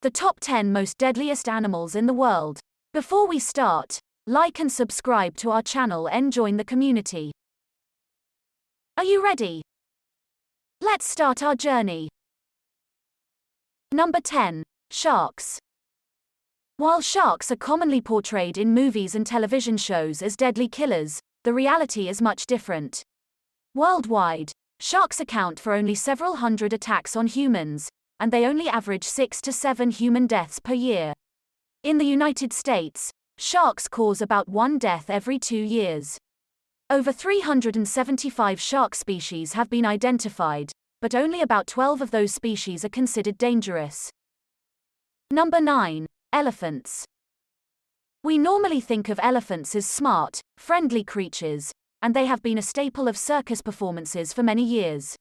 The top 10 most deadliest animals in the world. Before we start, like and subscribe to our channel and join the community. Are you ready? Let's start our journey. Number 10. Sharks. While sharks are commonly portrayed in movies and television shows as deadly killers, the reality is much different. Worldwide, sharks account for only several hundred attacks on humans, and they only average 6 to 7 human deaths per year. In the United States, sharks cause about 1 death every 2 years. Over 375 shark species have been identified, but only about 12 of those species are considered dangerous. Number 9. Elephants. We normally think of elephants as smart, friendly creatures, and they have been a staple of circus performances for many years.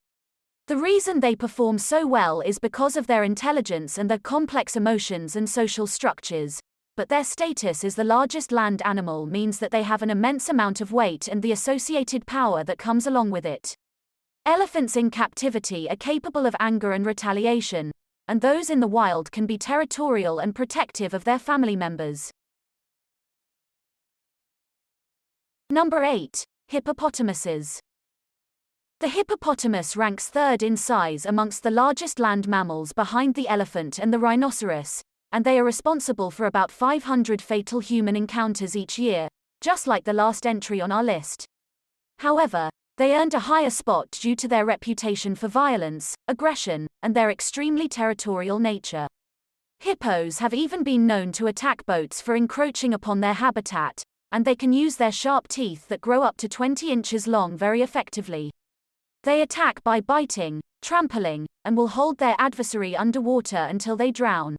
The reason they perform so well is because of their intelligence and their complex emotions and social structures, but their status as the largest land animal means that they have an immense amount of weight and the associated power that comes along with it. Elephants in captivity are capable of anger and retaliation, and those in the wild can be territorial and protective of their family members. Number 8. Hippopotamuses. The hippopotamus ranks third in size amongst the largest land mammals behind the elephant and the rhinoceros, and they are responsible for about 500 fatal human encounters each year, just like the last entry on our list. However, they earned a higher spot due to their reputation for violence, aggression, and their extremely territorial nature. Hippos have even been known to attack boats for encroaching upon their habitat, and they can use their sharp teeth that grow up to 20 inches long very effectively. They attack by biting, trampling, and will hold their adversary underwater until they drown.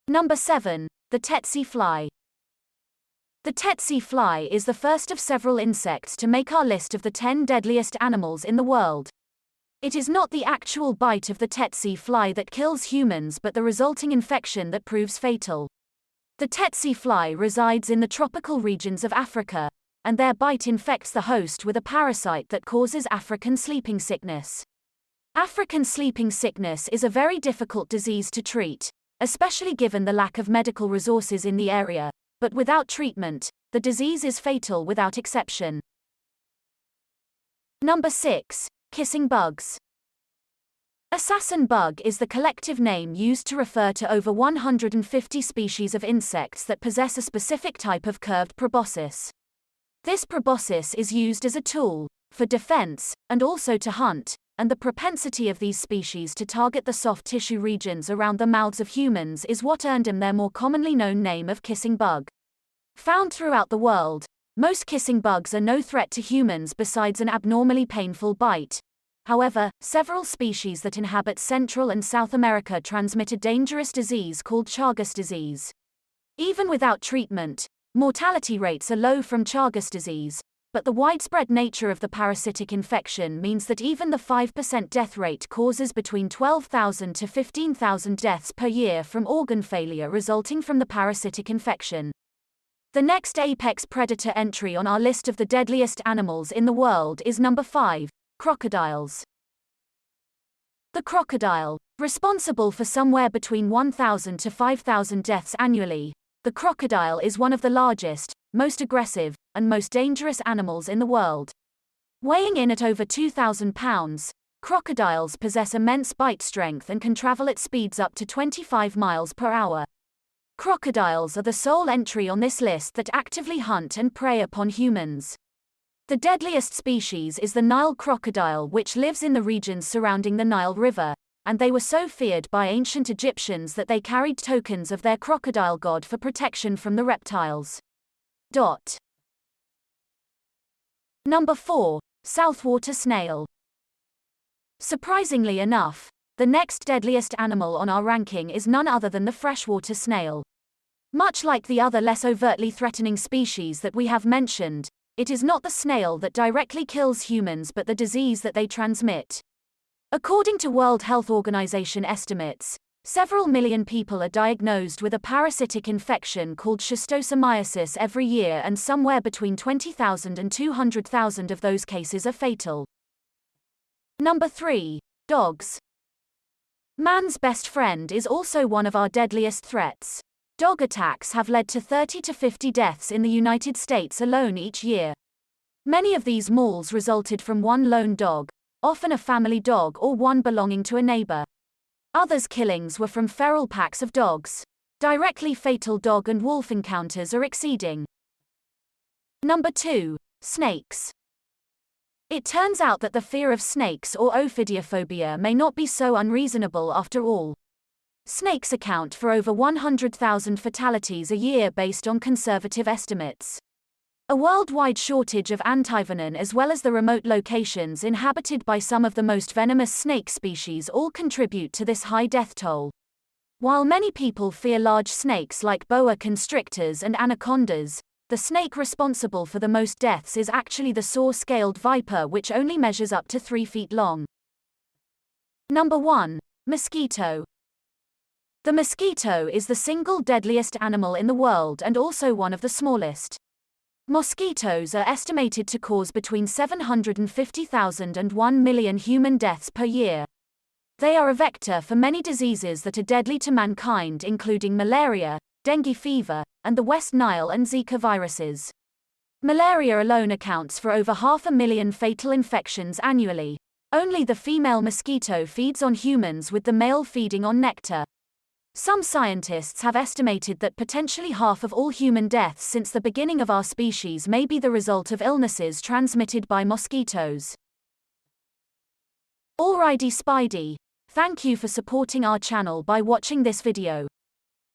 Number 7. The tsetse fly. The tsetse fly is the first of several insects to make our list of the 10 deadliest animals in the world. It is not the actual bite of the tsetse fly that kills humans but the resulting infection that proves fatal. The tsetse fly resides in the tropical regions of Africa, and their bite infects the host with a parasite that causes African sleeping sickness. African sleeping sickness is a very difficult disease to treat, especially given the lack of medical resources in the area, but without treatment, the disease is fatal without exception. Number 6. Kissing bugs. Assassin bug is the collective name used to refer to over 150 species of insects that possess a specific type of curved proboscis. This proboscis is used as a tool, for defense, and also to hunt, and the propensity of these species to target the soft tissue regions around the mouths of humans is what earned them their more commonly known name of kissing bug. Found throughout the world, most kissing bugs are no threat to humans besides an abnormally painful bite. However, several species that inhabit Central and South America transmit a dangerous disease called Chagas disease. Even without treatment, mortality rates are low from Chagas disease, but the widespread nature of the parasitic infection means that even the 5% death rate causes between 12,000 to 15,000 deaths per year from organ failure resulting from the parasitic infection. The next apex predator entry on our list of the deadliest animals in the world is number 5, crocodiles. The crocodile, responsible for somewhere between 1,000 to 5,000 deaths annually, the crocodile is one of the largest, most aggressive, and most dangerous animals in the world. Weighing in at over 2,000 pounds, crocodiles possess immense bite strength and can travel at speeds up to 25 miles per hour. Crocodiles are the sole entry on this list that actively hunt and prey upon humans. The deadliest species is the Nile crocodile, which lives in the regions surrounding the Nile River, and they were so feared by ancient Egyptians that they carried tokens of their crocodile god for protection from the reptiles. Number 4. Southwater snail. Surprisingly enough, the next deadliest animal on our ranking is none other than the freshwater snail. Much like the other less overtly threatening species that we have mentioned, it is not the snail that directly kills humans but the disease that they transmit. According to World Health Organization estimates, several million people are diagnosed with a parasitic infection called schistosomiasis every year, and somewhere between 20,000 and 200,000 of those cases are fatal. Number 3. Dogs. Man's best friend is also one of our deadliest threats. Dog attacks have led to 30 to 50 deaths in the United States alone each year. Many of these mauls resulted from one lone dog, often a family dog or one belonging to a neighbor. Others killings were from feral packs of dogs. Directly fatal dog and wolf encounters are exceeding. Number 2. Snakes. It turns out that the fear of snakes or ophidiophobia may not be so unreasonable after all. Snakes account for over 100,000 fatalities a year based on conservative estimates. A worldwide shortage of antivenom as well as the remote locations inhabited by some of the most venomous snake species all contribute to this high death toll. While many people fear large snakes like boa constrictors and anacondas, the snake responsible for the most deaths is actually the saw-scaled viper, which only measures up to 3 feet long. Number 1. Mosquito. The mosquito is the single deadliest animal in the world and also one of the smallest. Mosquitoes are estimated to cause between 750,000 and 1 million human deaths per year. They are a vector for many diseases that are deadly to mankind, including malaria, dengue fever, and the West Nile and Zika viruses. Malaria alone accounts for over 500,000 fatal infections annually. Only the female mosquito feeds on humans, with the male feeding on nectar. Some scientists have estimated that potentially half of all human deaths since the beginning of our species may be the result of illnesses transmitted by mosquitoes. Alrighty Spidey, thank you for supporting our channel by watching this video.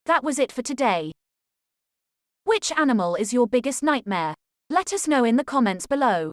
That was it for today. Which animal is your biggest nightmare? Let us know in the comments below.